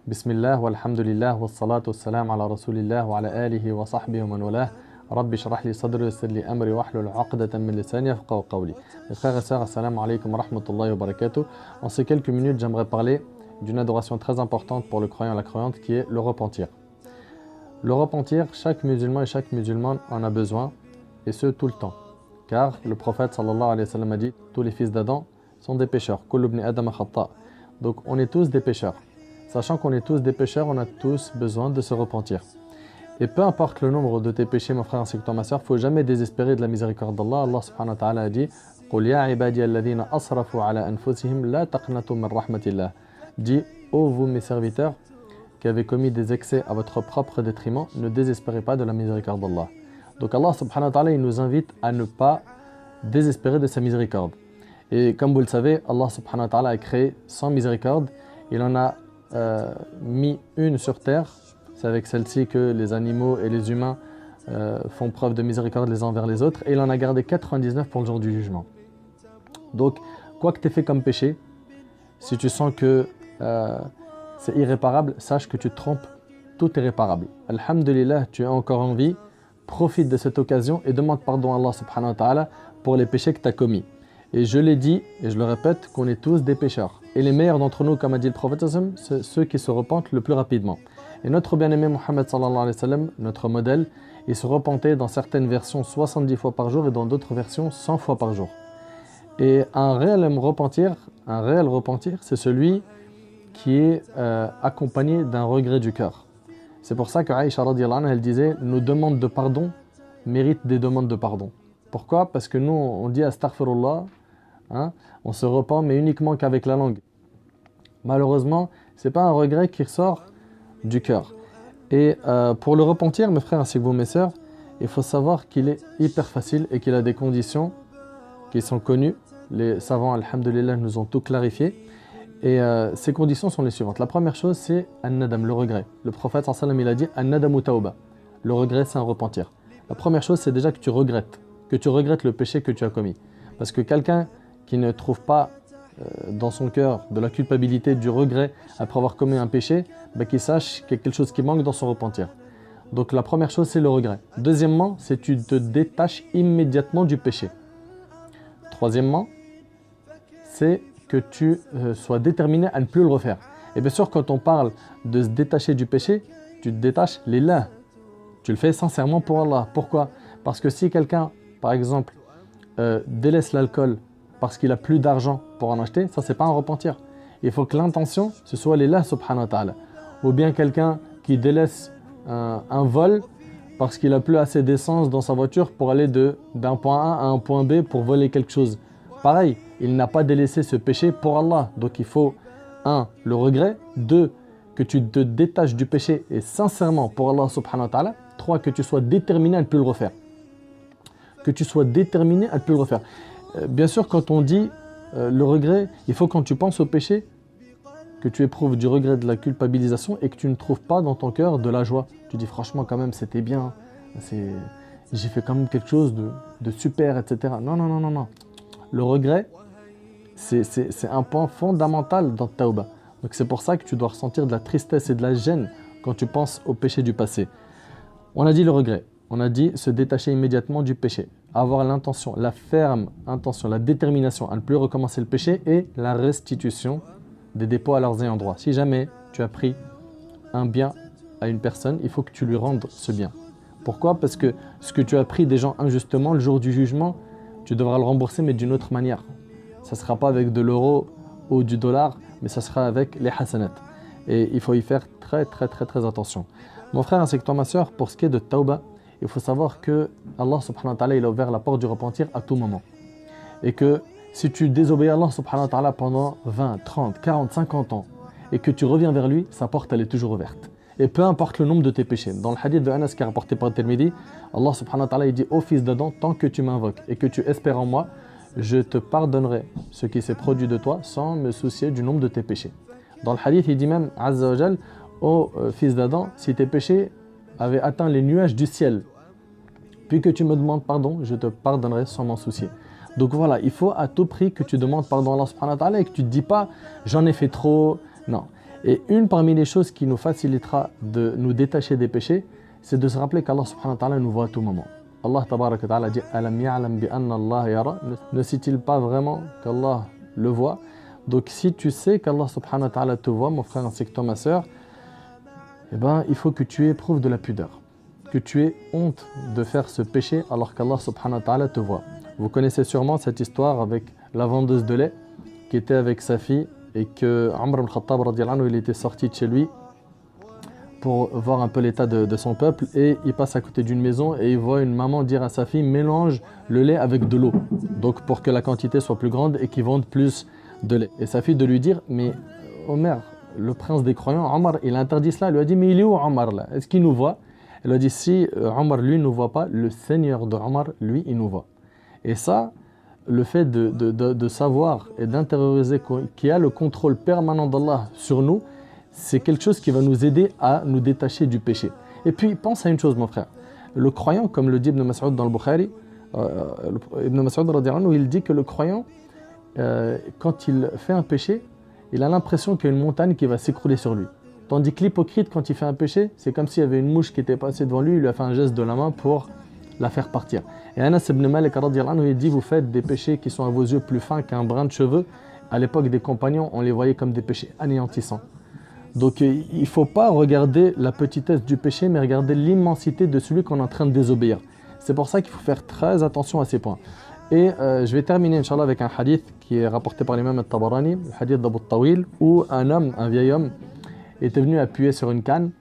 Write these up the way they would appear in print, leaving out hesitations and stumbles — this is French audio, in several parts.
Bismillah, walhamdulillah, wassalatu wassalam ala rasulillah wa ala alihi wa sahbihi wa man walah. Rabbi shrah li sadri wa yassir li amri wahlul 'uqdatan min lisani yafqahu qawli. Mes frères et sœurs, assalamu alaikum wa rahmatullahi wa barakatuh. En ces quelques minutes, j'aimerais parler d'une adoration très importante pour le croyant et la croyante qui est le repentir. Le repentir, chaque musulman et chaque musulmane en a besoin, et ce tout le temps. Car le prophète sallallahu alayhi wa sallam a dit tous les fils d'Adam sont des pécheurs. Kullu ibn Adam khata'. Donc on est tous des pécheurs. Sachant qu'on est tous des pécheurs, on a tous besoin de se repentir. Et peu importe le nombre de tes péchés, mon frère ainsi que toi, ma soeur, il ne faut jamais désespérer de la miséricorde d'Allah. Allah subhanahu wa ta'ala a dit قُلْ يَا عِبَادِيَ الَّذِينَ أَصْرَفُوا عَلَى أَنفُسِهِمْ لَا تَقْنَطُوا مِنْ رَحْمَةِ اللَّهِ. Dis, ô vous mes serviteurs, qui avez commis des excès à votre propre détriment, ne désespérez pas de la miséricorde d'Allah. Donc Allah subhanahu wa ta'ala, il nous invite à ne pas désespérer de sa miséricorde. Et comme vous le savez, Allah subhanahu wa ta'ala a créé 100 miséricordes. Il en a mis une sur terre. C'est avec celle-ci que les animaux et les humains font preuve de miséricorde les uns envers les autres. Et il en a gardé 99 pour le jour du jugement. Donc, quoi que tu aies fait comme péché, si tu sens que c'est irréparable, sache que tu te trompes, tout est réparable. Alhamdulillah, tu es encore en vie, profite de cette occasion et demande pardon à Allah subhanahu wa ta'ala pour les péchés que tu as commis. Et je l'ai dit, et je le répète, qu'on est tous des pécheurs. Et les meilleurs d'entre nous, comme a dit le prophète, c'est ceux qui se repentent le plus rapidement. Et notre bien-aimé Mohammed sallallahu alayhi wa sallam, notre modèle, il se repentait dans certaines versions 70 fois par jour et dans d'autres versions 100 fois par jour. Et un réel repentir, c'est celui qui est accompagné d'un regret du cœur. C'est pour ça que Aïcha radiyallahu anha, elle disait, nos demandes de pardon méritent des demandes de pardon. Pourquoi? Parce que nous, on dit astaghfirullah, hein, on se repent, mais uniquement qu'avec la langue. Malheureusement, ce n'est pas un regret qui ressort du cœur. Et pour le repentir, mes frères ainsi que vous, mes sœurs, il faut savoir qu'il est hyper facile et qu'il a des conditions qui sont connues. Les savants, alhamdulillah, nous ont tout clarifié. Et ces conditions sont les suivantes. La première chose, c'est an-nadam, le regret. Le prophète sallallahu alayhi wa sallam, il a dit an-nadamu tawba. Le regret, c'est un repentir. La première chose, c'est déjà que tu regrettes le péché que tu as commis. Parce que quelqu'un qui ne trouve pas dans son cœur de la culpabilité, du regret après avoir commis un péché, qu'il sache qu'il y a quelque chose qui manque dans son repentir. Donc la première chose, c'est le regret. Deuxièmement, c'est que tu te détaches immédiatement du péché. Troisièmement, c'est que tu sois déterminé à ne plus le refaire. Et bien sûr, quand on parle de se détacher du péché, tu te détaches lillah. Tu le fais sincèrement pour Allah. Pourquoi? Parce que si quelqu'un, par exemple, délaisse l'alcool parce qu'il n'a plus d'argent pour en acheter, ça, c'est pas un repentir. Il faut que l'intention, ce soit lillah subhanahu wa ta'ala. Ou bien quelqu'un qui délaisse un vol parce qu'il n'a plus assez d'essence dans sa voiture pour aller d'un point A à un point B pour voler quelque chose. Pareil, il n'a pas délaissé ce péché pour Allah. Donc il faut, 1, le regret. 2, que tu te détaches du péché et sincèrement pour Allah subhanahu wa ta'ala. 3, que tu sois déterminé à ne plus le refaire. Bien sûr, quand on dit le regret, il faut quand tu penses au péché, que tu éprouves du regret, de la culpabilisation et que tu ne trouves pas dans ton cœur de la joie. Tu dis franchement quand même c'était bien, j'ai fait quand même quelque chose de super, etc. Non. Le regret, c'est un point fondamental dans ta tawba. Donc c'est pour ça que tu dois ressentir de la tristesse et de la gêne quand tu penses au péché du passé. On a dit le regret, on a dit se détacher immédiatement du péché, avoir l'intention, la ferme intention, la détermination à ne plus recommencer le péché et la restitution des dépôts à leurs ayants droit. Si jamais tu as pris un bien à une personne, il faut que tu lui rendes ce bien. Pourquoi? Parce que ce que tu as pris des gens injustement, le jour du jugement, tu devras le rembourser mais d'une autre manière. Ça ne sera pas avec de l'euro ou du dollar, mais ça sera avec les hasanat. Et il faut y faire très attention. Mon frère ainsi que toi, ma soeur, pour ce qui est de tawba, il faut savoir que Allah subhanahu wa ta'ala, il a ouvert la porte du repentir à tout moment. Et que si tu désobéis à Allah subhanahu wa ta'ala pendant 20, 30, 40, 50 ans et que tu reviens vers lui, sa porte elle est toujours ouverte. Et peu importe le nombre de tes péchés. Dans le hadith de Anas qui est rapporté par Tirmidhi, Allah subhanahu wa ta'ala il dit « Ô fils d'Adam, tant que tu m'invoques et que tu espères en moi, je te pardonnerai ce qui s'est produit de toi sans me soucier du nombre de tes péchés. » Dans le hadith, il dit même « Azza wa Jal, ô fils d'Adam, si tes péchés avaient atteint les nuages du ciel, puis que tu me demandes pardon, je te pardonnerai sans m'en soucier. » Donc voilà, il faut à tout prix que tu demandes pardon à Allah subhanahu wa ta'ala et que tu ne te dis pas « j'en ai fait trop ». Non. Et une parmi les choses qui nous facilitera de nous détacher des péchés, c'est de se rappeler qu'Allah subhanahu wa ta'ala nous voit à tout moment. Allah tabarak wa ta'ala dit « Alam ya'lam bi anna Allah yara » Ne sait-il pas vraiment qu'Allah le voit? Donc si tu sais qu'Allah subhanahu wa ta'ala te voit, mon frère ainsi que toi, ma sœur, eh ben, il faut que tu éprouves de la pudeur, que tu aies honte de faire ce péché alors qu'Allah subhanahu wa ta'ala te voit. Vous connaissez sûrement cette histoire avec la vendeuse de lait qui était avec sa fille et que Omar ibn Khattab radiyallahu anhu, il était sorti de chez lui pour voir un peu l'état de son peuple et il passe à côté d'une maison et il voit une maman dire à sa fille mélange le lait avec de l'eau, donc pour que la quantité soit plus grande et qu'ils vendent plus de lait. Et sa fille de lui dire mais Omer, le prince des croyants, Omar, il a interdit cela. Il lui a dit mais il est où Omar là? Est-ce qu'il nous voit? Elle a dit si Omar lui ne nous voit pas, le Seigneur de Omar lui il nous voit. Et ça, le fait de savoir et d'intérioriser qu'il y a le contrôle permanent d'Allah sur nous, c'est quelque chose qui va nous aider à nous détacher du péché. Et puis pense à une chose mon frère, le croyant, comme le dit Ibn Mas'ud dans le Bukhari, Ibn Mas'ud radiyallahu anhu, il dit que le croyant, quand il fait un péché, il a l'impression qu'il y a une montagne qui va s'écrouler sur lui. Tandis que l'hypocrite, quand il fait un péché, c'est comme s'il y avait une mouche qui était passée devant lui, il lui a fait un geste de la main pour la faire partir. Et Anas ibn Malik radiyallahu anhu, il dit, vous faites des péchés qui sont à vos yeux plus fins qu'un brin de cheveux. À l'époque des compagnons, on les voyait comme des péchés anéantissants. Donc il ne faut pas regarder la petitesse du péché, mais regarder l'immensité de celui qu'on est en train de désobéir. C'est pour ça qu'il faut faire très attention à ces points. Et je vais terminer, Inch'Allah, avec un hadith qui est rapporté par l'imam al-Tabarani, le hadith d'Abu Tawil, où un vieil homme, était venu appuyer sur une canne.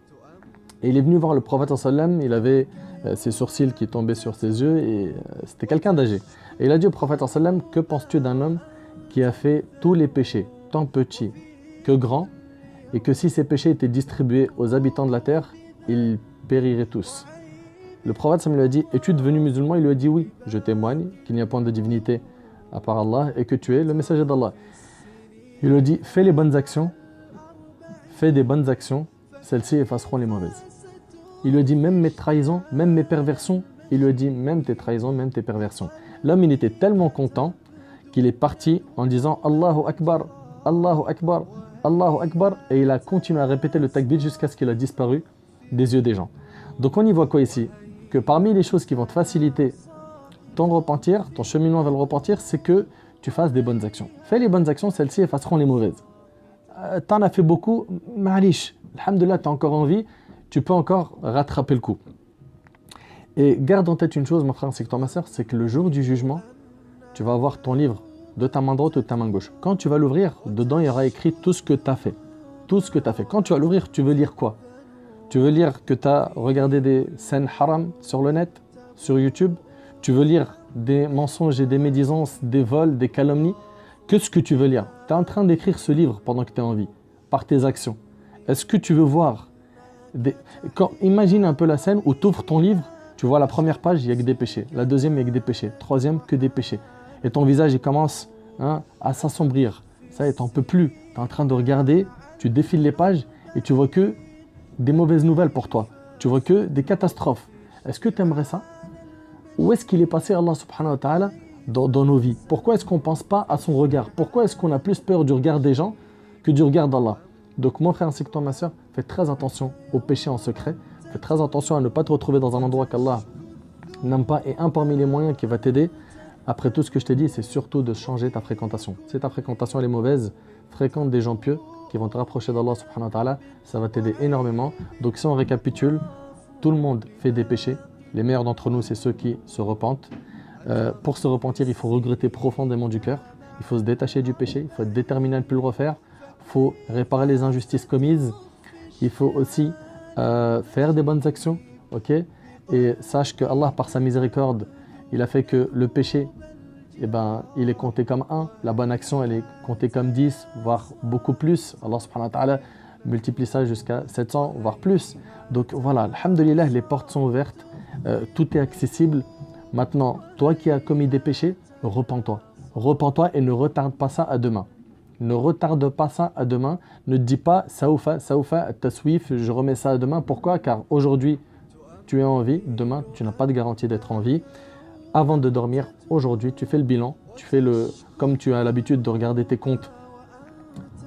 Et il est venu voir le prophète sallam, il avait ses sourcils qui tombaient sur ses yeux, et c'était quelqu'un d'âgé. Et il a dit au prophète sallam, que penses-tu d'un homme qui a fait tous les péchés, tant petits que grands, et que si ces péchés étaient distribués aux habitants de la terre, ils périraient tous. Le prophète sallam lui a dit, es-tu devenu musulman? Il lui a dit oui, je témoigne qu'il n'y a point de divinité à part Allah et que tu es le messager d'Allah. Il lui a dit, fais les bonnes actions, fais des bonnes actions, celles-ci effaceront les mauvaises. Il lui a dit, même mes trahisons, même mes perversions, il lui a dit, même tes trahisons, même tes perversions. L'homme, il était tellement content qu'il est parti en disant, Allahu Akbar, Allahu Akbar, Allahu Akbar, et il a continué à répéter le takbir jusqu'à ce qu'il a disparu des yeux des gens. Donc on y voit quoi ici? Que parmi les choses qui vont te faciliter ton repentir, ton cheminement vers le repentir, c'est que tu fasses des bonnes actions. Fais les bonnes actions, celles-ci effaceront les mauvaises. T'en as fait beaucoup, ma'alish, alhamdoulilah, t'as encore envie, tu peux encore rattraper le coup. Et garde en tête une chose, mon frère, c'est que toi, ma soeur, c'est que le jour du jugement, tu vas avoir ton livre de ta main droite ou de ta main gauche. Quand tu vas l'ouvrir, dedans, il y aura écrit tout ce que tu as fait. Tout ce que tu as fait. Quand tu vas l'ouvrir, tu veux lire quoi? Tu veux lire que tu as regardé des scènes haram sur le net, sur YouTube? Tu veux lire des mensonges et des médisances, des vols, des calomnies? Qu'est-ce que tu veux lire? Tu es en train d'écrire ce livre pendant que tu es en vie, par tes actions. Est-ce que tu veux voir imagine un peu la scène où tu ouvres ton livre, tu vois la première page, il n'y a que des péchés. La deuxième, il n'y a que des péchés. Troisième, que des péchés. Et ton visage, il commence à s'assombrir. Ça y est, tu n'en peux plus. Tu es en train de regarder, tu défiles les pages et tu vois que des mauvaises nouvelles pour toi. Tu vois que des catastrophes. Est-ce que tu aimerais ça? Où est-ce qu'il est passé Allah subhanahu wa ta'ala dans nos vies? Pourquoi est-ce qu'on ne pense pas à son regard? Pourquoi est-ce qu'on a plus peur du regard des gens que du regard d'Allah? Donc mon frère ainsi que toi, ma soeur, fais très attention aux péchés en secret. Fais très attention à ne pas te retrouver dans un endroit qu'Allah n'aime pas. Et un parmi les moyens qui va t'aider, après tout ce que je t'ai dit, c'est surtout de changer ta fréquentation. Si ta fréquentation elle est mauvaise, fréquente des gens pieux qui vont te rapprocher d'Allah subhanahu wa ta'ala. Ça va t'aider énormément. Donc si on récapitule, tout le monde fait des péchés. Les meilleurs d'entre nous, c'est ceux qui se repentent. Pour se repentir, il faut regretter profondément du cœur. Il faut se détacher du péché. Il faut être déterminé à ne plus le refaire. Il faut réparer les injustices commises. Il faut aussi faire des bonnes actions. Okay? Et sache que Allah, par sa miséricorde, il a fait que le péché, il est compté comme 1. La bonne action, elle est comptée comme 10, voire beaucoup plus. Allah subhanahu wa ta'ala multiplie ça jusqu'à 700, voire plus. Donc voilà, alhamdulillah, les portes sont ouvertes. Tout est accessible. Maintenant, toi qui as commis des péchés, repens-toi. Repens-toi et ne retarde pas ça à demain. Ne retarde pas ça à demain. Ne te dis pas saoufa, taswif, je remets ça à demain. Pourquoi? Car aujourd'hui, tu es en vie. Demain, tu n'as pas de garantie d'être en vie. Avant de dormir, aujourd'hui, tu fais le bilan. Tu fais comme tu as l'habitude de regarder tes comptes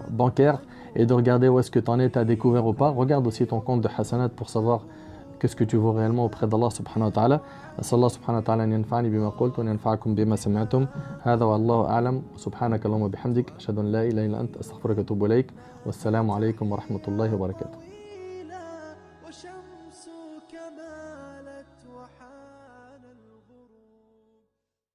bancaires. et de regarder où est-ce que tu en es, tu as découvert ou pas. Regarde aussi ton compte de hasanat pour savoir qu'est-ce que tu vaux réellement auprès d'Allah subhanahu wa ta'ala. أسأل الله سبحانه وتعالى أن ينفعني بما قلت وأن ينفعكم بما سمعتم. هذا والله أعلم. سبحانك اللهم وبحمدك أشهد أن لا إله إلا أنت أستغفرك وأتوب إليك. والسلام عليكم ورحمة الله وبركاته.